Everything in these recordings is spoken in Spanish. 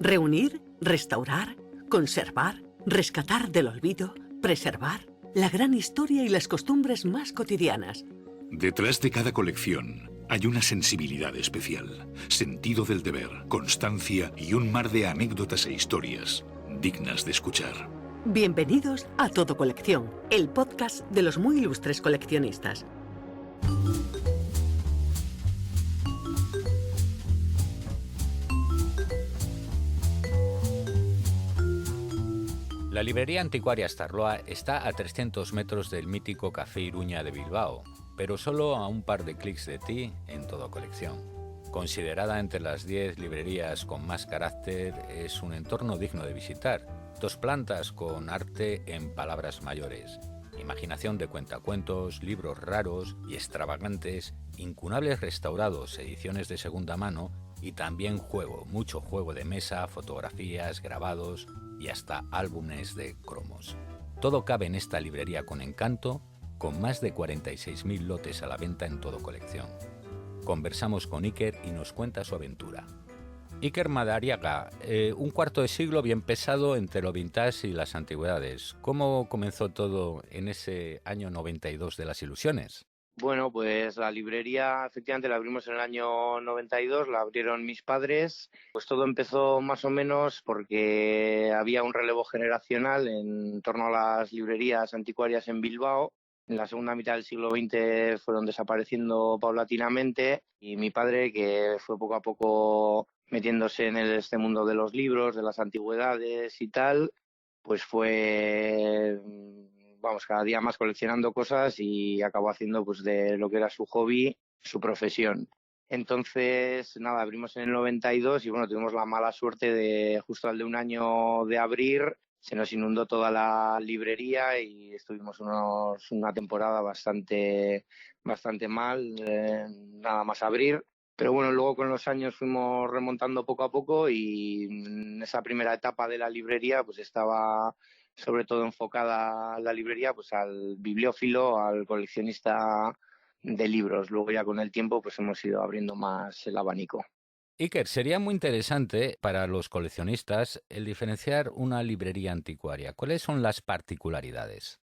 Reunir, restaurar, conservar, rescatar del olvido, preservar la gran historia y las costumbres más cotidianas. Detrás de cada colección hay una sensibilidad especial, sentido del deber, constancia y un mar de anécdotas e historias dignas de escuchar. Bienvenidos a Todo Colección, el podcast de los muy ilustres coleccionistas. La librería anticuaria Starloa está a 300 metros del mítico Café Iruña de Bilbao, pero solo a un par de clics de ti en Todo Colección. Considerada entre las 10 librerías con más carácter, es un entorno digno de visitar. 2 plantas con arte en palabras mayores, imaginación de cuentacuentos, libros raros y extravagantes, incunables restaurados, ediciones de segunda mano y también juego, mucho juego de mesa, fotografías, grabados y hasta álbumes de cromos. Todo cabe en esta librería con encanto, con más de 46.000 lotes a la venta en Todo Colección. Conversamos con Iker y nos cuenta su aventura. Iker Madariaga, un cuarto de siglo bien pesado entre lo vintage y las antigüedades. ¿Cómo comenzó todo en ese año 92 de las ilusiones? Bueno, pues la librería efectivamente la abrimos en el año 92, la abrieron mis padres. Pues todo empezó más o menos porque había un relevo generacional en torno a las librerías anticuarias en Bilbao. En la segunda mitad del siglo XX fueron desapareciendo paulatinamente y mi padre, que fue poco a poco metiéndose en este mundo de los libros, de las antigüedades y tal, pues fue, vamos, cada día más coleccionando cosas y acabó haciendo pues de lo que era su hobby, su profesión. Entonces, nada, abrimos en el 92 y bueno, tuvimos la mala suerte de justo al de un año de abrir, se nos inundó toda la librería y estuvimos una temporada bastante mal, nada más abrir. Pero bueno, luego con los años fuimos remontando poco a poco y en esa primera etapa de la librería pues estaba sobre todo enfocada la librería pues al bibliófilo, al coleccionista de libros. Luego ya con el tiempo pues hemos ido abriendo más el abanico. Iker, sería muy interesante para los coleccionistas el diferenciar una librería anticuaria. ¿Cuáles son las particularidades?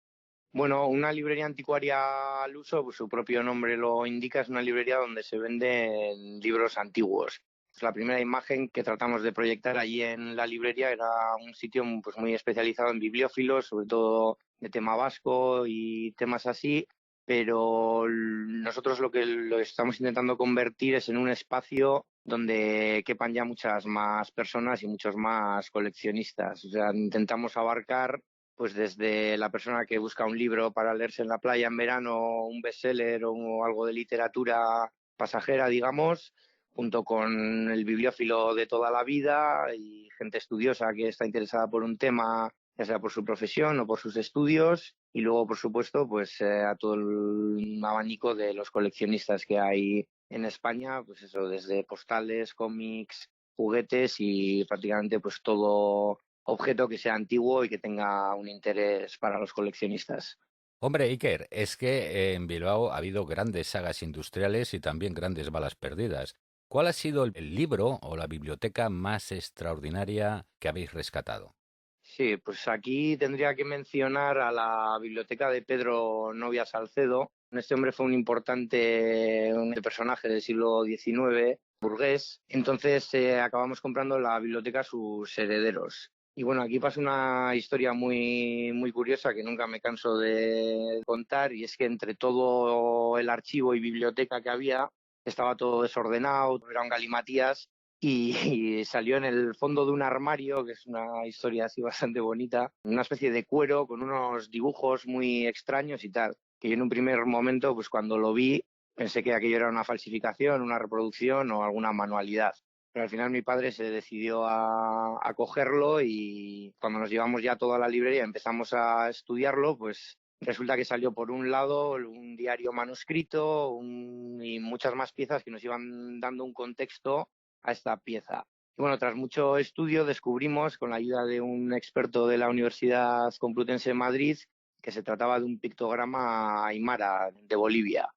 Bueno, una librería anticuaria al uso, pues su propio nombre lo indica, es una librería donde se venden libros antiguos. Pues la primera imagen que tratamos de proyectar allí en la librería era un sitio pues muy especializado en bibliófilos, sobre todo de tema vasco y temas así, pero nosotros lo que lo estamos intentando convertir es en un espacio donde quepan ya muchas más personas y muchos más coleccionistas. O sea, intentamos abarcar pues desde la persona que busca un libro para leerse en la playa en verano, un bestseller o algo de literatura pasajera, digamos, junto con el bibliófilo de toda la vida y gente estudiosa que está interesada por un tema, ya sea por su profesión o por sus estudios, y luego, por supuesto, pues a todo el abanico de los coleccionistas que hay en España, pues eso, desde postales, cómics, juguetes y prácticamente pues todo objeto que sea antiguo y que tenga un interés para los coleccionistas. Hombre, Iker, es que en Bilbao ha habido grandes sagas industriales y también grandes balas perdidas. ¿Cuál ha sido el libro o la biblioteca más extraordinaria que habéis rescatado? Sí, pues aquí tendría que mencionar a la biblioteca de Pedro Novia Salcedo. Este hombre fue un importante personaje del siglo XIX, burgués. Entonces acabamos comprando la biblioteca a sus herederos. Y bueno, aquí pasa una historia muy curiosa que nunca me canso de contar, y es que entre todo el archivo y biblioteca que había, estaba todo desordenado, era un galimatías, y salió en el fondo de un armario, que es una historia así bastante bonita, una especie de cuero con unos dibujos muy extraños y tal, que yo en un primer momento, pues cuando lo vi, pensé que aquello era una falsificación, una reproducción o alguna manualidad. Pero al final mi padre se decidió a cogerlo, y cuando nos llevamos ya toda la librería empezamos a estudiarlo, pues resulta que salió por un lado un diario manuscrito y muchas más piezas que nos iban dando un contexto a esta pieza. Y bueno, tras mucho estudio descubrimos, con la ayuda de un experto de la Universidad Complutense de Madrid, que se trataba de un pictograma aymara de Bolivia.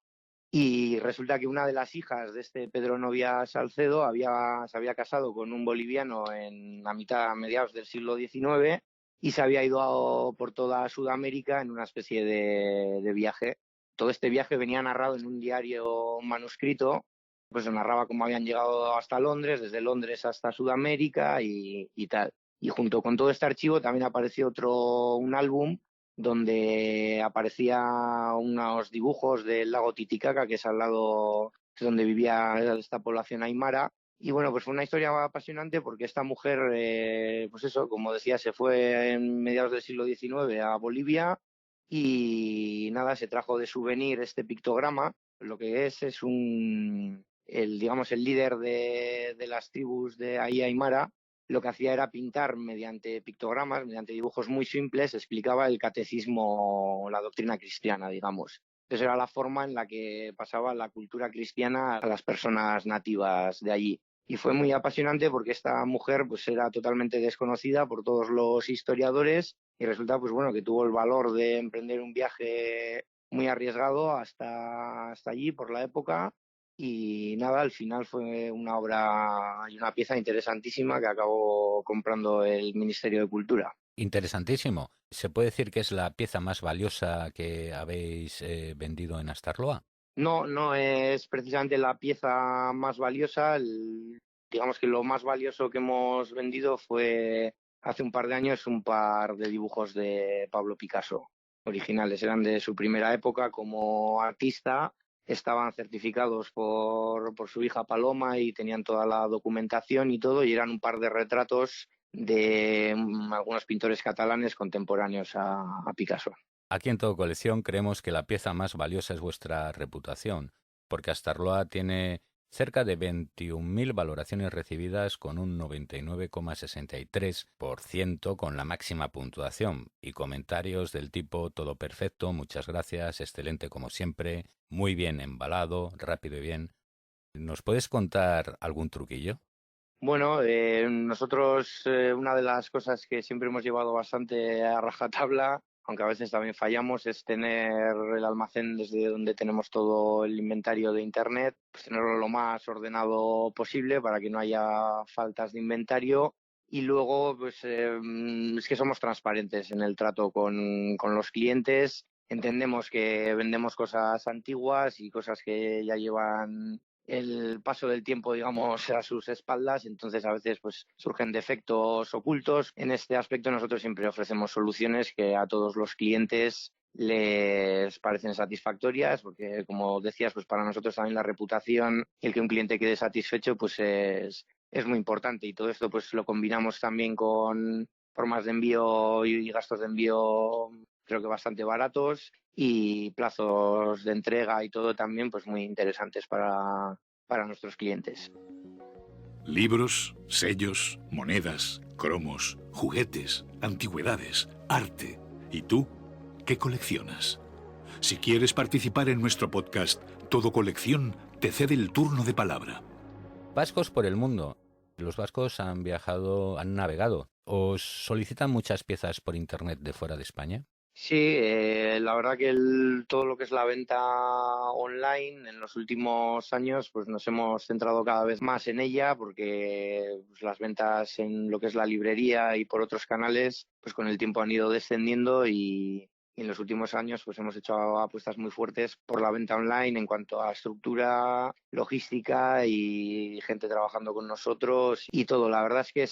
Y resulta que una de las hijas de este Pedro Novia Salcedo se había casado con un boliviano a mediados del siglo XIX y se había ido por toda Sudamérica en una especie de viaje. Todo este viaje venía narrado en un diario manuscrito, pues se narraba cómo habían llegado hasta Londres, desde Londres hasta Sudamérica y tal. Y junto con todo este archivo también apareció un álbum donde aparecía unos dibujos del lago Titicaca, que es al lado es donde vivía esta población aymara. Y bueno, pues fue una historia apasionante porque esta mujer, pues eso, como decía, se fue en mediados del siglo XIX a Bolivia y nada, se trajo de souvenir este pictograma. Lo que es digamos, el líder de las tribus de ahí aymara. Lo que hacía era pintar mediante pictogramas, mediante dibujos muy simples, explicaba el catecismo, la doctrina cristiana, digamos. Entonces era la forma en la que pasaba la cultura cristiana a las personas nativas de allí. Y fue muy apasionante porque esta mujer pues era totalmente desconocida por todos los historiadores y resulta pues bueno que tuvo el valor de emprender un viaje muy arriesgado hasta allí por la época. Y nada, al final fue una obra y una pieza interesantísima que acabó comprando el Ministerio de Cultura. Interesantísimo. ¿Se puede decir que es la pieza más valiosa que habéis vendido en Astarloa? No, no es precisamente la pieza más valiosa. Digamos que lo más valioso que hemos vendido fue hace un par de años un par de dibujos de Pablo Picasso originales. Eran de su primera época como artista. Estaban certificados por su hija Paloma y tenían toda la documentación y todo, y eran un par de retratos de algunos pintores catalanes contemporáneos a Picasso. Aquí en Todo Colección creemos que la pieza más valiosa es vuestra reputación, porque Astarloa tiene cerca de 21.000 valoraciones recibidas con un 99,63% con la máxima puntuación y comentarios del tipo todo perfecto, muchas gracias, excelente como siempre, muy bien embalado, rápido y bien. ¿Nos puedes contar algún truquillo? Bueno, nosotros una de las cosas que siempre hemos llevado bastante a rajatabla, aunque a veces también fallamos, es tener el almacén desde donde tenemos todo el inventario de Internet, pues tenerlo lo más ordenado posible para que no haya faltas de inventario. Y luego, pues es que somos transparentes en el trato con los clientes. Entendemos que vendemos cosas antiguas y cosas que ya llevan el paso del tiempo, digamos, a sus espaldas, entonces a veces pues surgen defectos ocultos. En este aspecto nosotros siempre ofrecemos soluciones que a todos los clientes les parecen satisfactorias, porque como decías, pues para nosotros también la reputación y el que un cliente quede satisfecho pues es muy importante, y todo esto pues lo combinamos también con formas de envío y gastos de envío creo que bastante baratos, y plazos de entrega y todo también pues muy interesantes para nuestros clientes. Libros, sellos, monedas, cromos, juguetes, antigüedades, arte. ¿Y tú? ¿Qué coleccionas? Si quieres participar en nuestro podcast, Todo Colección te cede el turno de palabra. Vascos por el mundo. Los vascos han viajado, han navegado. ¿Os solicitan muchas piezas por internet de fuera de España? Sí, la verdad que todo lo que es la venta online en los últimos años pues nos hemos centrado cada vez más en ella, porque pues, las ventas en lo que es la librería y por otros canales pues con el tiempo han ido descendiendo, y en los últimos años pues hemos hecho apuestas muy fuertes por la venta online en cuanto a estructura, logística y gente trabajando con nosotros y todo. La verdad es que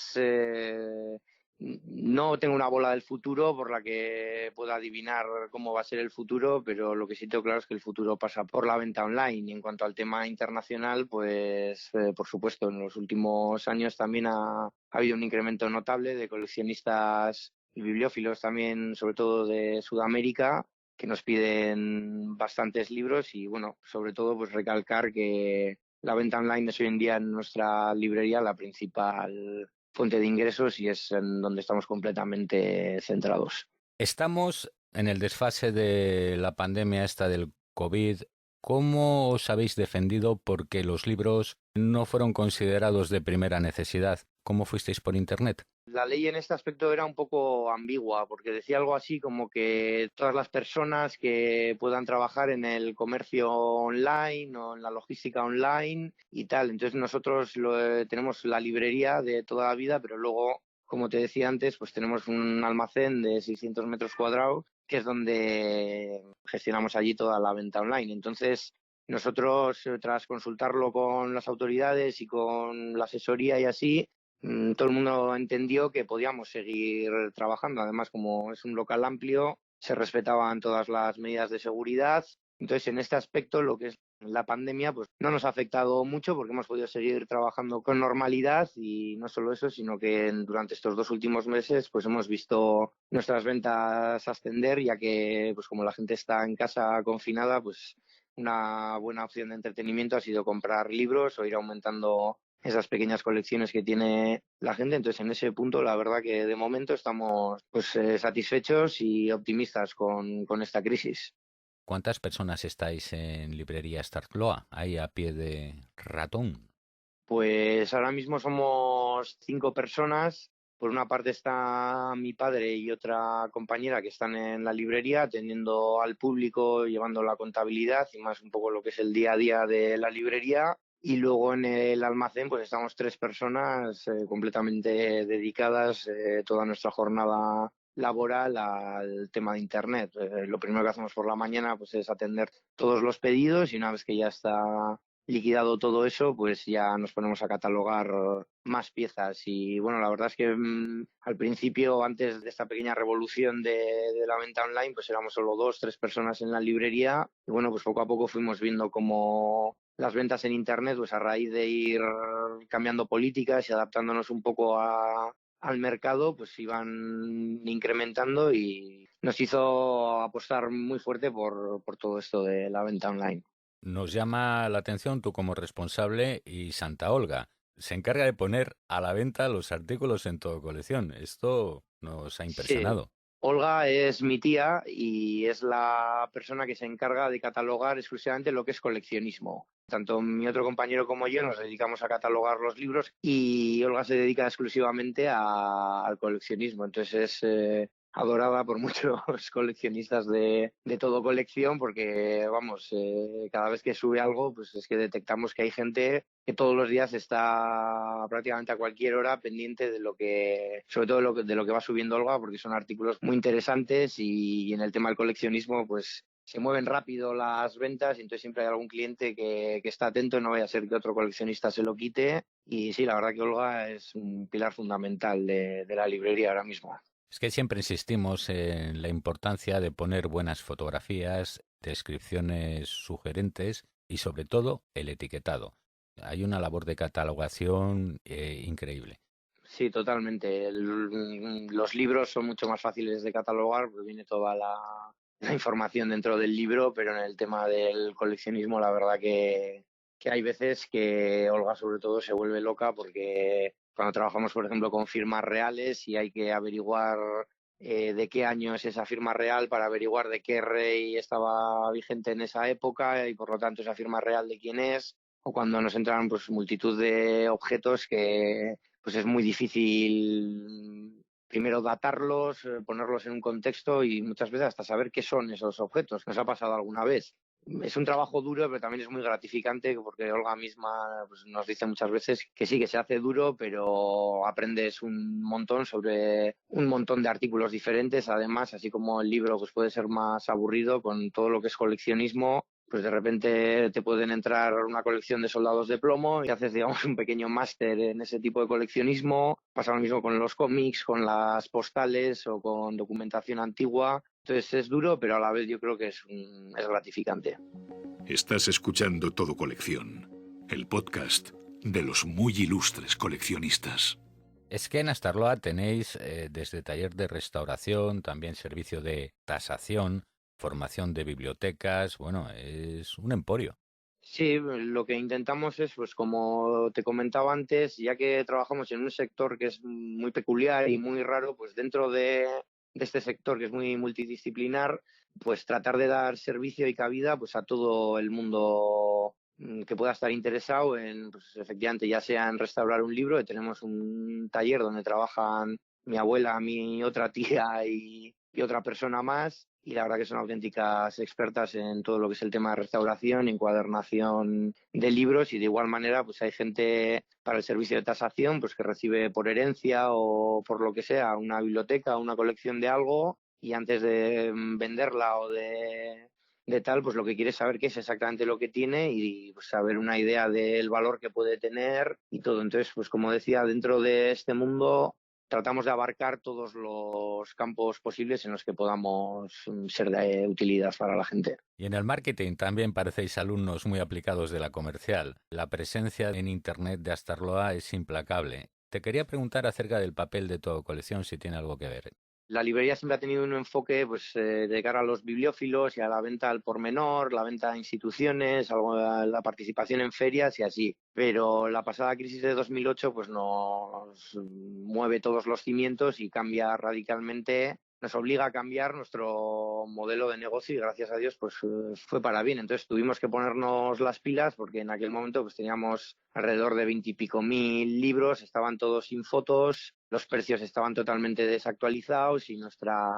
no tengo una bola del futuro por la que pueda adivinar cómo va a ser el futuro, pero lo que sí tengo claro es que el futuro pasa por la venta online. Y en cuanto al tema internacional, pues por supuesto, en los últimos años también ha habido un incremento notable de coleccionistas y bibliófilos también, sobre todo de Sudamérica, que nos piden bastantes libros. Y bueno, sobre todo pues recalcar que la venta online es hoy en día en nuestra librería la principal fuente de ingresos y es en donde estamos completamente centrados. Estamos en el desfase de la pandemia esta del COVID. ¿Cómo os habéis defendido porque los libros no fueron considerados de primera necesidad? ¿Cómo fuisteis por internet? La ley en este aspecto era un poco ambigua, porque decía algo así como que todas las personas que puedan trabajar en el comercio online o en la logística online y tal. Entonces nosotros tenemos la librería de toda la vida, pero luego, como te decía antes, pues tenemos un almacén de 600 metros cuadrados, que es donde gestionamos allí toda la venta online. Entonces nosotros, tras consultarlo con las autoridades y con la asesoría y así, todo el mundo entendió que podíamos seguir trabajando. Además, como es un local amplio, se respetaban todas las medidas de seguridad. Entonces, en este aspecto, lo que es la pandemia, pues no nos ha afectado mucho porque hemos podido seguir trabajando con normalidad y no solo eso, sino que durante estos 2 últimos meses, pues hemos visto nuestras ventas ascender, ya que, pues como la gente está en casa confinada, pues una buena opción de entretenimiento ha sido comprar libros o ir aumentando esas pequeñas colecciones que tiene la gente. Entonces, en ese punto, la verdad que de momento estamos pues satisfechos y optimistas con esta crisis. ¿Cuántas personas estáis en librería Startloa, ahí a pie de ratón? Pues ahora mismo somos 5 personas. Por una parte está mi padre y otra compañera que están en la librería atendiendo al público, llevando la contabilidad y más un poco lo que es el día a día de la librería. Y luego en el almacén pues estamos 3 personas completamente dedicadas toda nuestra jornada laboral al tema de Internet. Lo primero que hacemos por la mañana pues es atender todos los pedidos y una vez que ya está liquidado todo eso, pues ya nos ponemos a catalogar más piezas. Y bueno, la verdad es que al principio, antes de esta pequeña revolución de la venta online, pues éramos solo 2, 3 personas en la librería. Y bueno, pues poco a poco fuimos viendo cómo las ventas en Internet, pues a raíz de ir cambiando políticas y adaptándonos un poco al mercado, pues iban incrementando y nos hizo apostar muy fuerte por todo esto de la venta online. Nos llama la atención tú como responsable y Santa Olga. Se encarga de poner a la venta los artículos en todo colección. Esto nos ha Sí, impresionado. Olga es mi tía y es la persona que se encarga de catalogar exclusivamente lo que es coleccionismo. Tanto mi otro compañero como yo nos dedicamos a catalogar los libros y Olga se dedica exclusivamente al coleccionismo. Entonces es adorada por muchos coleccionistas de todo colección porque, vamos, cada vez que sube algo, pues es que detectamos que hay gente que todos los días está prácticamente a cualquier hora pendiente de lo que, sobre todo de lo que va subiendo Olga, porque son artículos muy interesantes y en el tema del coleccionismo, pues se mueven rápido las ventas y entonces siempre hay algún cliente que está atento, no vaya a ser que otro coleccionista se lo quite. Y sí, la verdad que Olga es un pilar fundamental de la librería ahora mismo. Es que siempre insistimos en la importancia de poner buenas fotografías, descripciones sugerentes y sobre todo el etiquetado. Hay una labor de catalogación increíble. Sí, totalmente. Los libros son mucho más fáciles de catalogar porque viene toda la información dentro del libro, pero en el tema del coleccionismo, la verdad que hay veces que Olga sobre todo se vuelve loca porque cuando trabajamos, por ejemplo, con firmas reales y hay que averiguar de qué año es esa firma real para averiguar de qué rey estaba vigente en esa época y por lo tanto esa firma real de quién es, o cuando nos entran pues multitud de objetos que pues es muy difícil primero datarlos, ponerlos en un contexto y muchas veces hasta saber qué son esos objetos. ¿Nos ha pasado alguna vez? Es un trabajo duro, pero también es muy gratificante porque Olga misma pues, nos dice muchas veces que sí, que se hace duro, pero aprendes un montón sobre un montón de artículos diferentes. Además, así como el libro pues, puede ser más aburrido con todo lo que es coleccionismo, pues de repente te pueden entrar una colección de soldados de plomo y haces, digamos, un pequeño máster en ese tipo de coleccionismo. Pasa lo mismo con los cómics, con las postales o con documentación antigua. Entonces es duro, pero a la vez yo creo que es gratificante. Estás escuchando Todo Colección, el podcast de los muy ilustres coleccionistas. Es que en Astarloa tenéis desde taller de restauración, también servicio de tasación, formación de bibliotecas, bueno, es un emporio. Sí, lo que intentamos es, pues como te comentaba antes, ya que trabajamos en un sector que es muy peculiar y muy raro, pues dentro de este sector que es muy multidisciplinar, pues tratar de dar servicio y cabida pues a todo el mundo que pueda estar interesado en, pues efectivamente, ya sea en restaurar un libro, que tenemos un taller donde trabajan mi abuela, mi otra tía y otra persona más, y la verdad que son auténticas expertas en todo lo que es el tema de restauración, encuadernación de libros, y de igual manera pues hay gente para el servicio de tasación pues que recibe por herencia o por lo que sea una biblioteca, una colección de algo, y antes de venderla o de tal, pues lo que quiere es saber qué es exactamente lo que tiene y pues, saber una idea del valor que puede tener y todo. Entonces, pues como decía, dentro de este mundo tratamos de abarcar todos los campos posibles en los que podamos ser de utilidad para la gente. Y en el marketing también parecéis alumnos muy aplicados de la comercial. La presencia en Internet de Astarloa es implacable. Te quería preguntar acerca del papel de tu colección, si tiene algo que ver. La librería siempre ha tenido un enfoque pues, de cara a los bibliófilos y a la venta al por menor, la venta a instituciones, la participación en ferias y así. Pero la pasada crisis de 2008 pues, nos mueve todos los cimientos y cambia radicalmente, nos obliga a cambiar nuestro modelo de negocio y gracias a Dios pues fue para bien. Entonces tuvimos que ponernos las pilas porque en aquel momento pues teníamos alrededor de 20 y pico mil libros, estaban todos sin fotos, los precios estaban totalmente desactualizados y nuestra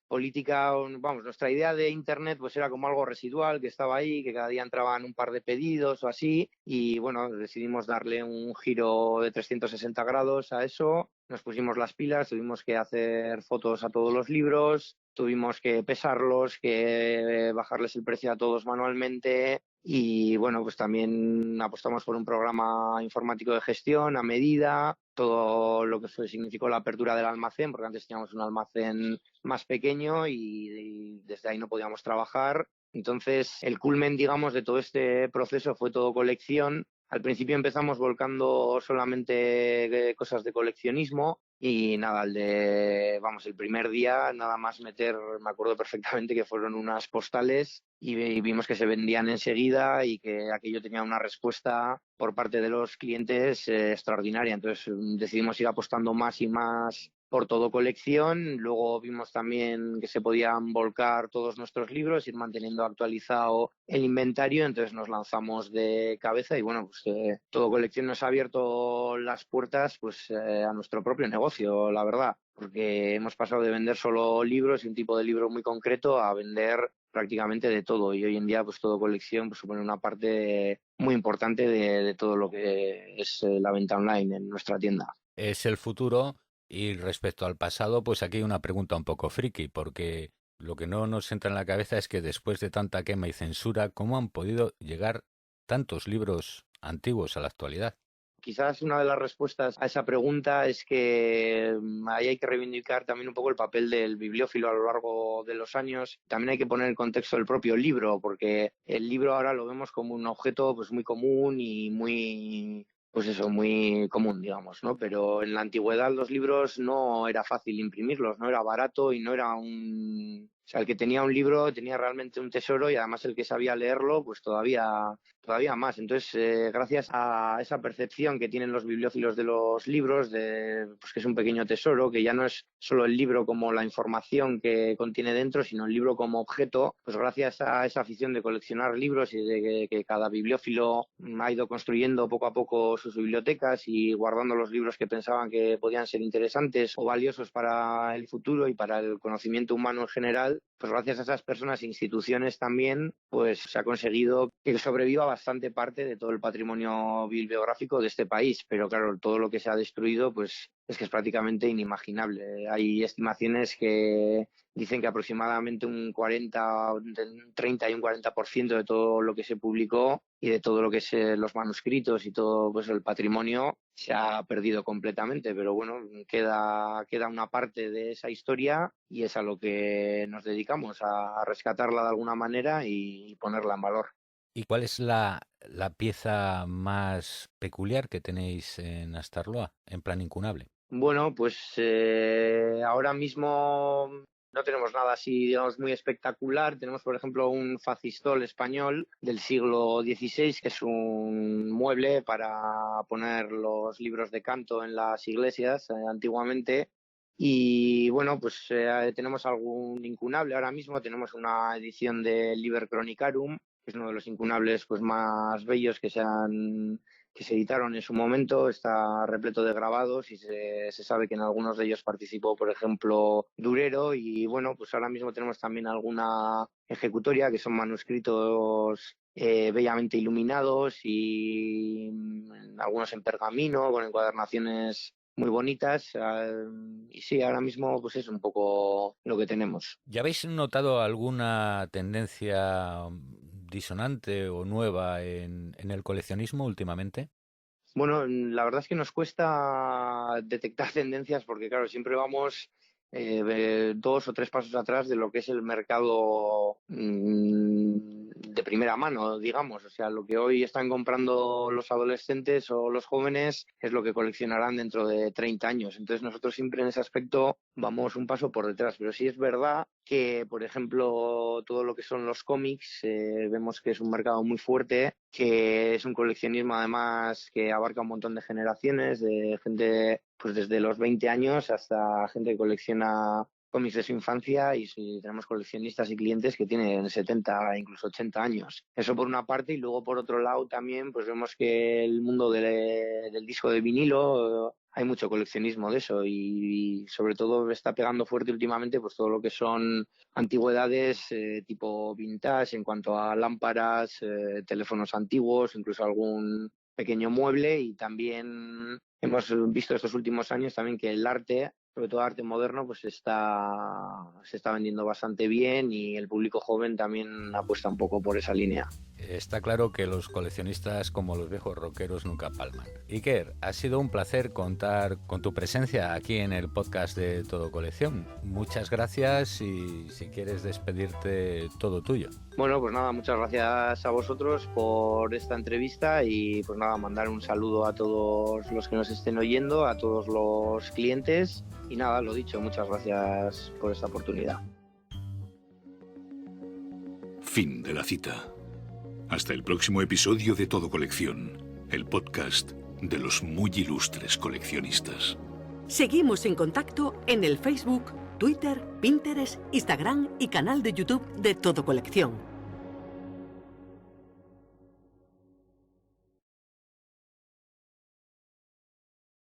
política, vamos, nuestra idea de Internet pues era como algo residual que estaba ahí, que cada día entraban un par de pedidos o así y bueno, decidimos darle un giro de 360 grados a eso, nos pusimos las pilas, tuvimos que hacer fotos a todos los libros, tuvimos que pesarlos, que bajarles el precio a todos manualmente y bueno, pues también apostamos por un programa informático de gestión a medida, todo lo que significó la apertura del almacén, porque antes teníamos un almacén más pequeño y desde ahí no podíamos trabajar. Entonces, el culmen, digamos, de todo este proceso fue todo colección. Al principio empezamos volcando solamente cosas de coleccionismo y nada, el primer día nada más meter, me acuerdo perfectamente que fueron unas postales y vimos que se vendían enseguida y que aquello tenía una respuesta por parte de los clientes extraordinaria. Entonces decidimos ir apostando más y más por todo colección. Luego vimos también que se podían volcar todos nuestros libros, ir manteniendo actualizado el inventario, entonces nos lanzamos de cabeza y bueno, pues todo colección nos ha abierto las puertas pues a nuestro propio negocio, la verdad, porque hemos pasado de vender solo libros y un tipo de libro muy concreto a vender prácticamente de todo y hoy en día pues todo colección pues, supone una parte muy importante de todo lo que es la venta online en nuestra tienda. Es el futuro y respecto al pasado, pues aquí hay una pregunta un poco friki, porque lo que no nos entra en la cabeza es que después de tanta quema y censura, ¿cómo han podido llegar tantos libros antiguos a la actualidad? Quizás una de las respuestas a esa pregunta es que ahí hay que reivindicar también un poco el papel del bibliófilo a lo largo de los años. También hay que poner en contexto el propio libro, porque el libro ahora lo vemos como un objeto pues muy común y muy pues eso, muy común, digamos, ¿no? Pero en la antigüedad los libros no era fácil imprimirlos, no era barato y no era un... O sea, el que tenía un libro tenía realmente un tesoro y además el que sabía leerlo, pues todavía más. Entonces, gracias a esa percepción que tienen los bibliófilos de los libros, de pues que es un pequeño tesoro, que ya no es solo el libro como la información que contiene dentro, sino el libro como objeto, pues gracias a esa afición de coleccionar libros y de que cada bibliófilo ha ido construyendo poco a poco sus bibliotecas y guardando los libros que pensaban que podían ser interesantes o valiosos para el futuro y para el conocimiento humano en general, pues gracias a esas personas e instituciones también, pues se ha conseguido que sobreviva bastante parte de todo el patrimonio bibliográfico de este país, pero claro, todo lo que se ha destruido, pues es que es prácticamente inimaginable. Hay estimaciones que dicen que aproximadamente un 30 y un 40% de todo lo que se publicó y de todo lo que es los manuscritos y todo pues, el patrimonio se ha perdido completamente, pero bueno, queda una parte de esa historia y es a lo que nos dedicamos, a rescatarla de alguna manera y ponerla en valor. ¿Y cuál es la pieza más peculiar que tenéis en Astarloa, en plan incunable? Bueno, pues ahora mismo no tenemos nada así, digamos, muy espectacular. Tenemos, por ejemplo, un facistol español del siglo XVI, que es un mueble para poner los libros de canto en las iglesias antiguamente. Y bueno, pues tenemos algún incunable ahora mismo. Tenemos una edición de Liber Chronicarum, que es uno de los incunables pues más bellos que se editaron en su momento. Está repleto de grabados y se sabe que en algunos de ellos participó, por ejemplo, Durero. Y bueno, pues ahora mismo tenemos también alguna ejecutoria, que son manuscritos bellamente iluminados y algunos en pergamino con encuadernaciones muy bonitas. Y sí, ahora mismo pues es un poco lo que tenemos. ¿Ya habéis notado alguna tendencia disonante o nueva en el coleccionismo últimamente? Bueno, la verdad es que nos cuesta detectar tendencias porque, claro, siempre vamos 2 o 3 pasos atrás de lo que es el mercado de primera mano, digamos. O sea, lo que hoy están comprando los adolescentes o los jóvenes es lo que coleccionarán dentro de 30 años. Entonces nosotros siempre en ese aspecto vamos un paso por detrás. Pero sí es verdad que, por ejemplo, todo lo que son los cómics, vemos que es un mercado muy fuerte, que es un coleccionismo además que abarca un montón de generaciones, de gente pues desde los 20 años hasta gente que colecciona cómics de su infancia, y tenemos coleccionistas y clientes que tienen 70, incluso 80 años. Eso por una parte, y luego por otro lado también pues vemos que el mundo del disco de vinilo, hay mucho coleccionismo de eso, y sobre todo está pegando fuerte últimamente pues todo lo que son antigüedades tipo vintage en cuanto a lámparas, teléfonos antiguos, incluso algún pequeño mueble. Y también hemos visto estos últimos años también que el arte, sobre todo arte moderno, pues se está vendiendo bastante bien, y el público joven también apuesta un poco por esa línea. Está claro que los coleccionistas, como los viejos rockeros, nunca palman. Iker, ha sido un placer contar con tu presencia aquí en el podcast de Todo Colección. Muchas gracias, y si quieres despedirte, todo tuyo. Bueno, pues nada, muchas gracias a vosotros por esta entrevista, y pues nada, mandar un saludo a todos los que nos estén oyendo, a todos los clientes, y nada, lo dicho, muchas gracias por esta oportunidad. Fin de la cita. Hasta el próximo episodio de Todo Colección, el podcast de los muy ilustres coleccionistas. Seguimos en contacto en el Facebook, Twitter, Pinterest, Instagram y canal de YouTube de Todo Colección.